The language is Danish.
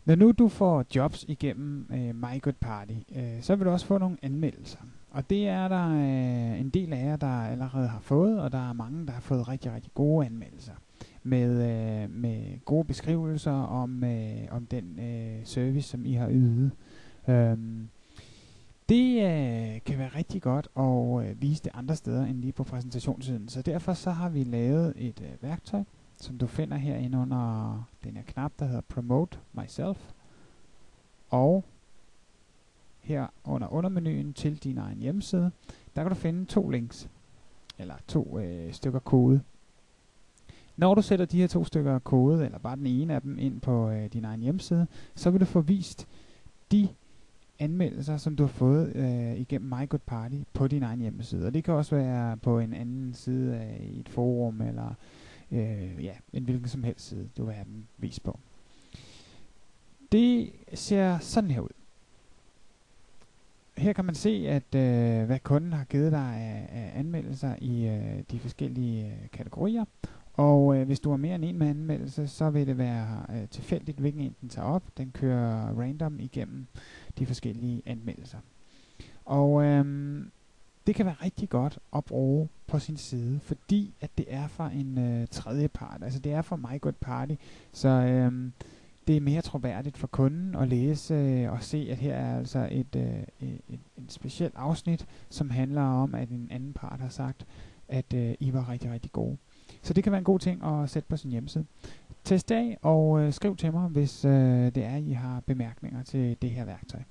Når nu du får jobs igennem My Good Party, så vil du også få nogle anmeldelser. Og det er der en del af jer, der allerede har fået, og der er mange, der har fået rigtig, rigtig gode anmeldelser. Med gode beskrivelser om den service, som I har ydet. Det kan være rigtig godt at vise det andre steder end lige på præsentationssiden. Så derfor så har vi lavet et værktøj, som du finder herinde under den her knap, der hedder Promote Myself. Og her under undermenuen til din egen hjemmeside, der kan du finde 2 links, eller 2 stykker kode. Når du sætter de her 2 stykker kode, eller bare den ene af dem ind på din egen hjemmeside, så vil du få vist de anmeldelser, som du har fået igennem My Good Party på din egen hjemmeside. Og det kan også være på en anden side af et forum, eller en hvilken som helst side, du vil have dem vist på. Det ser sådan her ud. Her kan man se, at hvad kunden har givet dig af anmeldelser i de forskellige kategorier. Og hvis du har mere end en med anmeldelse, så vil det være tilfældigt, hvilken en den tager op. Den kører random igennem de forskellige anmeldelser. Og det kan være rigtig godt at bruge på sin side, fordi at det er fra en tredje part. Altså det er fra My Good Party, så det er mere troværdigt for kunden at læse og se, at her er altså et specielt afsnit, som handler om, at en anden part har sagt, at I var rigtig, rigtig gode. Så det kan være en god ting at sætte på sin hjemmeside. Test af og skriv til mig, hvis det er, I har bemærkninger til det her værktøj.